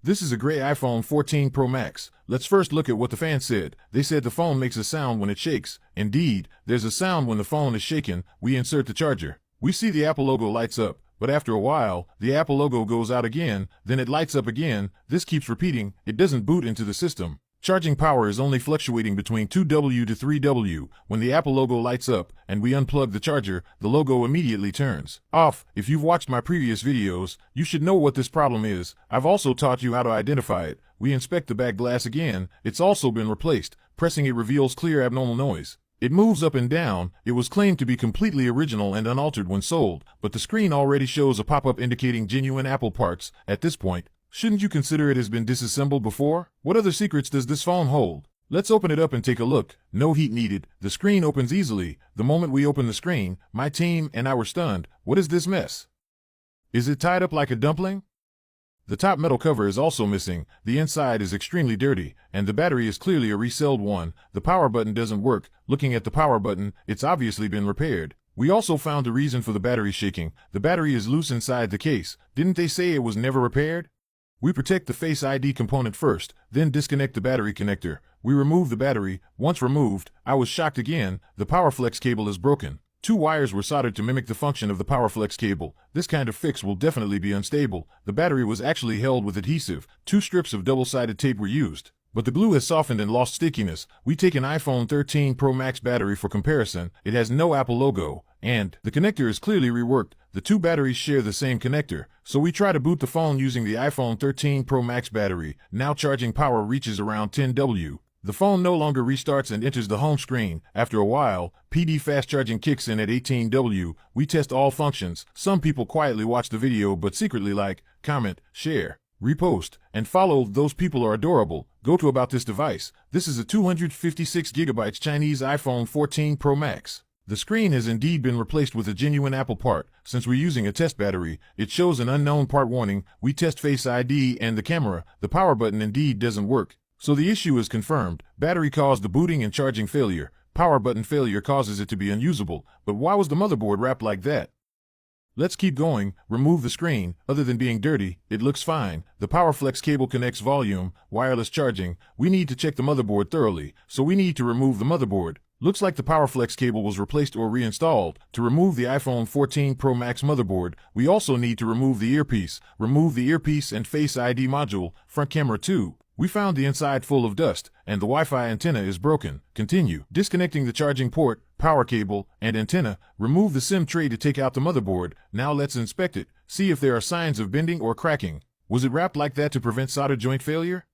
This is a gray iPhone 14 Pro Max. Let's first look at what the fan said. They said the phone makes a sound when it shakes. Indeed, there's a sound when the phone is shaken. We insert the charger. We see the Apple logo lights up, but after a while, the Apple logo goes out again, then it lights up again. This keeps repeating. It doesn't boot into the system. Charging power is only fluctuating between 2W to 3W. When the Apple logo lights up and we unplug the charger, the logo immediately turns off. If you've watched my previous videos, you should know what this problem is. I've also taught you how to identify it. We inspect the back glass again. It's also been replaced. Pressing it reveals clear abnormal noise. It moves up and down. It was claimed to be completely original and unaltered when sold, but the screen already shows a pop-up indicating genuine Apple parts. At this point, shouldn't you consider it has been disassembled before? What other secrets does this phone hold? Let's open it up and take a look. No heat needed. The screen opens easily. The moment we open the screen, my team and I were stunned. What is this mess? Is it tied up like a dumpling? The top metal cover is also missing. The inside is extremely dirty, and the battery is clearly a resold one. The power button doesn't work. Looking at the power button, it's obviously been repaired. We also found the reason for the battery shaking. The battery is loose inside the case. Didn't they say it was never repaired? We protect the Face ID component first, then disconnect the battery connector. We remove the battery. Once removed, I was shocked again. The PowerFlex cable is broken. 2 wires were soldered to mimic the function of the PowerFlex cable. This kind of fix will definitely be unstable. The battery was actually held with adhesive. 2 strips of double-sided tape were used, but the glue has softened and lost stickiness. We take an iPhone 13 Pro Max battery for comparison. It has no Apple logo, and the connector is clearly reworked. The 2 batteries share the same connector, so we try to boot the phone using the iPhone 13 Pro Max battery. Now charging power reaches around 10W. The phone no longer restarts and enters the home screen. After a while, PD fast charging kicks in at 18W. We test all functions. Some people quietly watch the video but secretly like, comment, share, repost, and follow. Those people are adorable. Go to about this device. This is a 256GB Chinese iPhone 14 Pro Max. The screen has indeed been replaced with a genuine Apple part. Since we're using a test battery, it shows an unknown part warning. We test Face ID and the camera. The power button indeed doesn't work. So the issue is confirmed. Battery caused the booting and charging failure. Power button failure causes it to be unusable. But why was the motherboard wrapped like that? Let's keep going. Remove the screen. Other than being dirty, it looks fine. The PowerFlex cable connects volume, wireless charging. We need to check the motherboard thoroughly, so we need to remove the motherboard. Looks like the PowerFlex cable was replaced or reinstalled. To remove the iPhone 14 Pro Max motherboard, we also need to remove the earpiece. Remove the earpiece and Face ID module, front camera too. We found the inside full of dust, and the Wi-Fi antenna is broken. Continue. Disconnecting the charging port, power cable, and antenna. Remove the SIM tray to take out the motherboard. Now let's inspect it. See if there are signs of bending or cracking. Was it wrapped like that to prevent solder joint failure?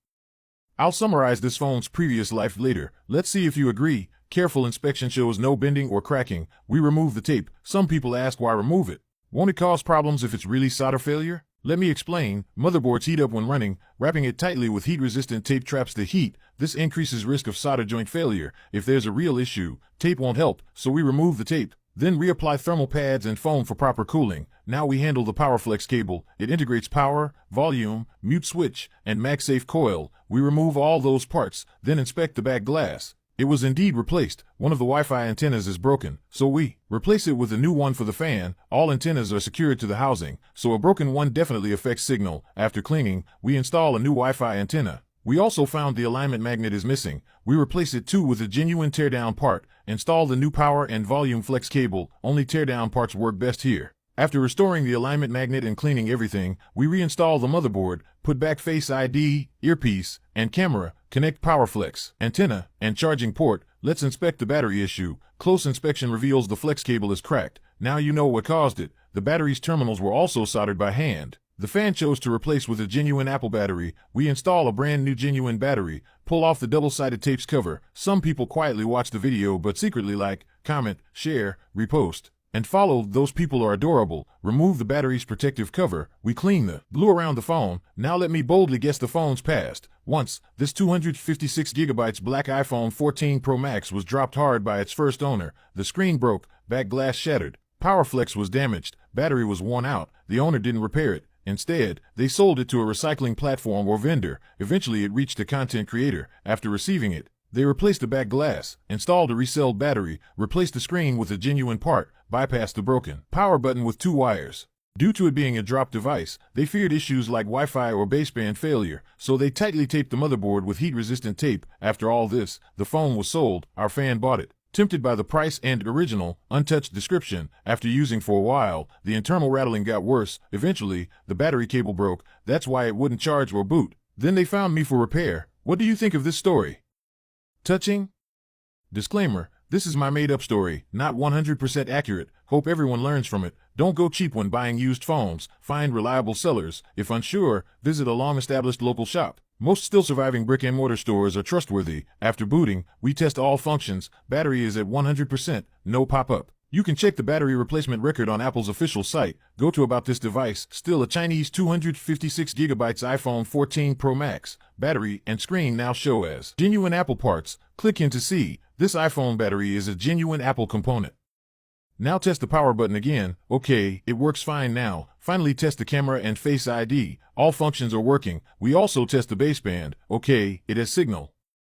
I'll summarize this phone's previous life later. Let's see if you agree. Careful inspection shows no bending or cracking. We remove the tape. Some people ask why remove it. Won't it cause problems if it's really solder failure? Let me explain. Motherboards heat up when running. Wrapping it tightly with heat-resistant tape traps the heat. This increases risk of solder joint failure. If there's a real issue, tape won't help, so we remove the tape. Then reapply thermal pads and foam for proper cooling. Now we handle the PowerFlex cable. It integrates power, volume, mute switch, and MagSafe coil. We remove all those parts, then inspect the back glass. It was indeed replaced. One of the Wi-Fi antennas is broken, so we replace it with a new one for the fan. All antennas are secured to the housing, so a broken one definitely affects signal. After cleaning, we install a new Wi-Fi antenna. We also found the alignment magnet is missing. We replace it too with a genuine teardown part. Install the new power and volume flex cable. Only teardown parts work best here. After restoring the alignment magnet and cleaning everything, we reinstall the motherboard, put back Face ID, earpiece, and camera, connect PowerFlex, antenna, and charging port. Let's inspect the battery issue. Close inspection reveals the flex cable is cracked. Now you know what caused it. The battery's terminals were also soldered by hand. The fan chose to replace with a genuine Apple battery. We install a brand new genuine battery, pull off the double-sided tape's cover. Some people quietly watch the video but secretly like, comment, share, repost, and follow. Those people are adorable. Remove the battery's protective cover. We clean the glue around the phone. Now let me boldly guess the phone's past. Once, this 256GB black iPhone 14 Pro Max was dropped hard by its first owner. The screen broke, back glass shattered, PowerFlex was damaged, battery was worn out. The owner didn't repair it. Instead, they sold it to a recycling platform or vendor. Eventually it reached a content creator. After receiving it, they replaced the back glass, installed a resold battery, replaced the screen with a genuine part, bypassed the broken power button with 2 wires. Due to it being a drop device, they feared issues like Wi-Fi or baseband failure, so they tightly taped the motherboard with heat-resistant tape. After all this, the phone was sold. Our fan bought it. Tempted by the price and original, untouched description, after using for a while, the internal rattling got worse. Eventually, the battery cable broke. That's why it wouldn't charge or boot. Then they found me for repair. What do you think of this story? Touching? Disclaimer, this is my made-up story, not 100% accurate. Hope everyone learns from it. Don't go cheap when buying used phones. Find reliable sellers. If unsure, visit a long-established local shop. Most still surviving brick-and-mortar stores are trustworthy. After booting, we test all functions. Battery is at 100%, no pop-up. You can check the battery replacement record on Apple's official site. Go to About This Device, still a Chinese 256GB iPhone 14 Pro Max. Battery and screen now show as genuine Apple parts. Click in to see. This iPhone battery is a genuine Apple component. Now test the power button again. Okay, it works fine now. Finally test the camera and Face ID. All functions are working. We also test the baseband. Okay, it has signal.